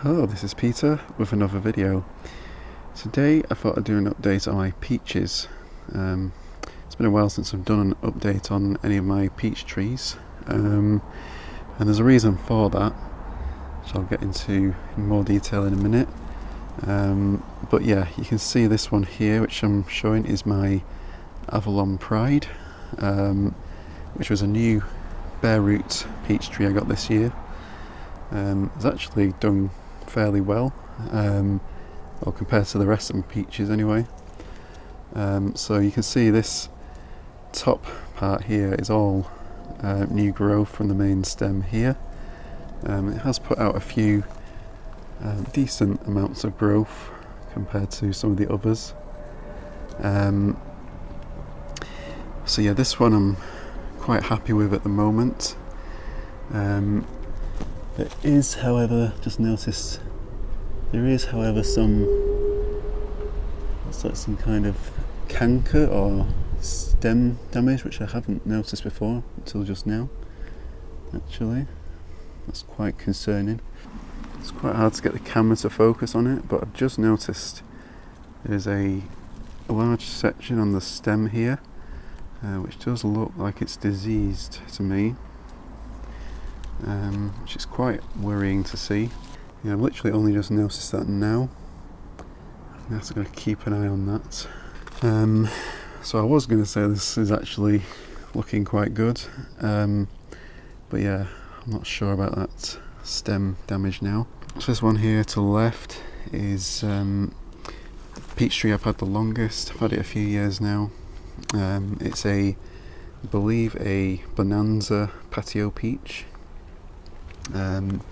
Hello, this is Peter with another video. Today I thought I'd do an update on my peaches. It's been a while since I've done an update on any of my peach trees, and there's a reason for that, which I'll get into in more detail in a minute. But yeah, you can see this one here, which I'm showing, is my Avalon Pride, which was a new bare root peach tree I got this year. It's actually done fairly well, well, compared to the rest of my peaches anyway. So you can see this top part here is all new growth from the main stem here. It has put out a few decent amounts of growth compared to some of the others. So yeah, this one I'm quite happy with at the moment. There is, however, just noticed, some, looks like some kind of canker or stem damage, which I haven't noticed before until just now, actually. That's quite concerning. It's quite hard to get the camera to focus on it, but I've just noticed there's a large section on the stem here, which does look like it's diseased to me. Which is quite worrying to see. Yeah, I've literally only just noticed that now. I have to go keep an eye on that. So I was going to say this is actually looking quite good, but yeah, I'm not sure about that stem damage now. So this one here to the left is peach tree I've had the longest. I've had it a few years now. It's I believe a Bonanza Patio Peach. And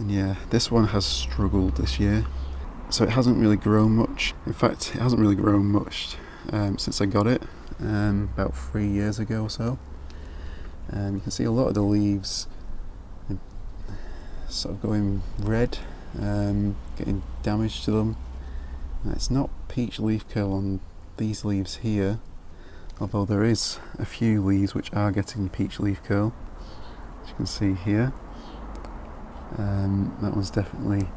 yeah, this one has struggled this year, so it hasn't really grown much. In fact, it hasn't really grown much since I got it about 3 years ago or so. You can see a lot of the leaves sort of going red, getting damage to them. It's not peach leaf curl on these leaves here, although there is a few leaves which are getting peach leaf curl, as you can see here. That one's definitely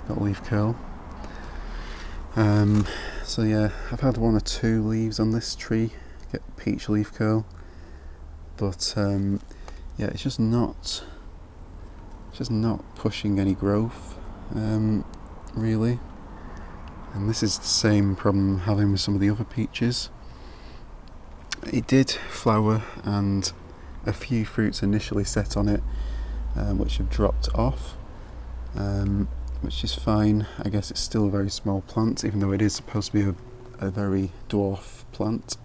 got leaf curl. So yeah, I've had 1 or 2 leaves on this tree get peach leaf curl, but yeah, it's just not pushing any growth, really. And this is the same problem I'm having with some of the other peaches. It did flower, and a few fruits initially set on it, which have dropped off, which is fine. I guess it's still a very small plant, even though it is supposed to be a very dwarf plant.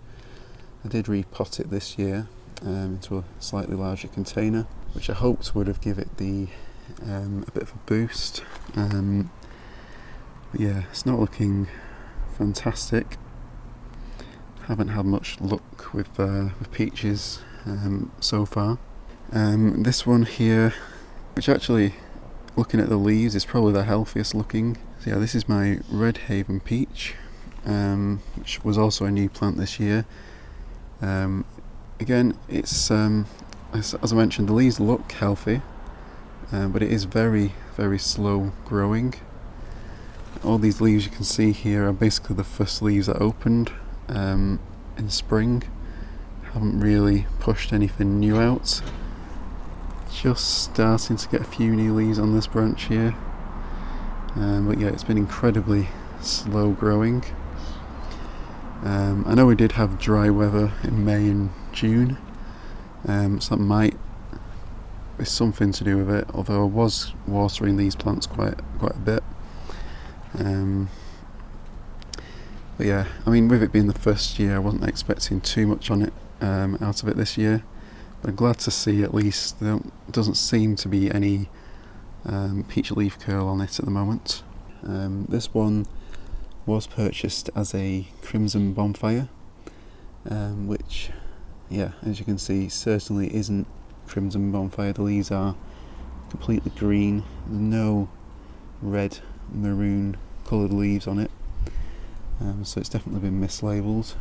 I did repot it this year into a slightly larger container, which I hoped would have given it a bit of a boost. But yeah, it's not looking fantastic. Haven't had much luck with peaches so far. This one here, which actually, looking at the leaves, is probably the healthiest looking. So yeah, this is my Redhaven Peach, which was also a new plant this year. Again, it's as I mentioned, the leaves look healthy, but it is very, very slow growing. All these leaves you can see here are basically the first leaves that opened in spring. Haven't really pushed anything new out. Just starting to get a few new leaves on this branch here, but yeah, it's been incredibly slow growing. I know we did have dry weather in May and June, so that might be something to do with it, although I was watering these plants quite a bit. But yeah, I mean, with it being the first year, I wasn't expecting too much on it out of it this year. But I'm glad to see at least there doesn't seem to be any peach leaf curl on it at the moment. This one was purchased as a Crimson Bonfire, which, yeah, as you can see, certainly isn't Crimson Bonfire. The leaves are completely green. There's no red, maroon coloured leaves on it, so it's definitely been mislabelled.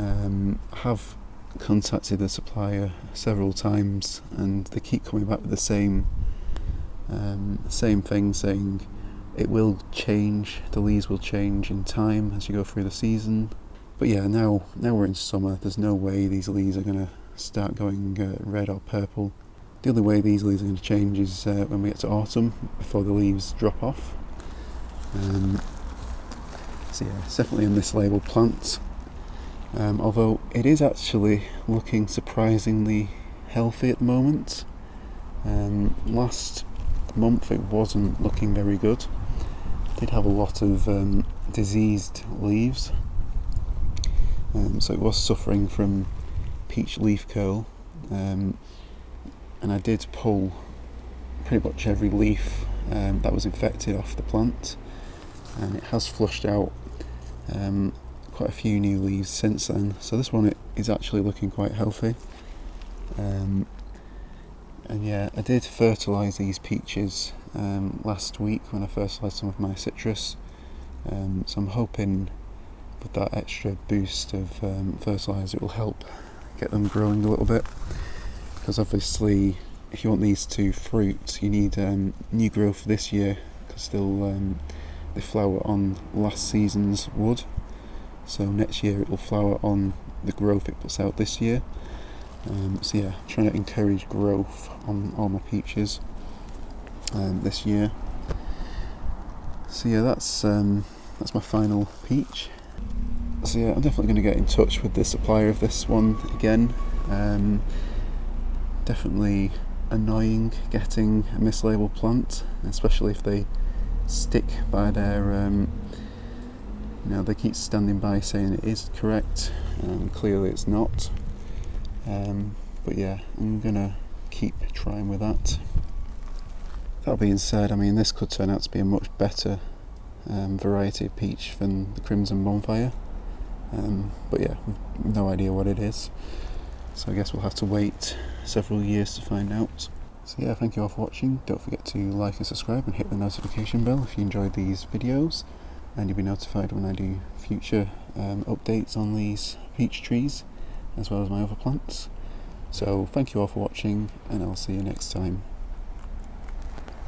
I have contacted the supplier several times, and they keep coming back with the same Same thing, saying it will change, the leaves will change in time as you go through the season. But yeah, now we're in summer, there's no way these leaves are going to start going red or purple. The only way these leaves are going to change is when we get to autumn, before the leaves drop off. So yeah, it's definitely a mislabeled plant. Although it is actually looking surprisingly healthy at the moment. Last month it wasn't looking very good. It did have a lot of diseased leaves, so it was suffering from peach leaf curl, and I did pull pretty much every leaf that was infected off the plant, and it has flushed out quite a few new leaves since then. So this one is actually looking quite healthy. And yeah, I did fertilise these peaches last week when I fertilised some of my citrus, so I'm hoping with that extra boost of fertiliser it will help get them growing a little bit, because obviously if you want these to fruit you need new growth this year, because they flower on last season's wood, so next year it will flower on the growth it puts out this year. So yeah, trying to encourage growth on all my peaches this year. So yeah, that's my final peach. So yeah, I'm definitely going to get in touch with the supplier of this one again. Definitely annoying getting a mislabeled plant, especially if they stick by their they keep standing by saying it is correct, clearly it's not. But yeah, I'm gonna keep trying with that. That being said, I mean, this could turn out to be a much better variety of peach than the Crimson Bonfire, but yeah, no idea what it is, so I guess we'll have to wait several years to find out. So yeah, thank you all for watching. Don't forget to like and subscribe and hit the notification bell if you enjoyed these videos, and you'll be notified when I do future updates on these peach trees as well as my other plants. So thank you all for watching, and I'll see you next time.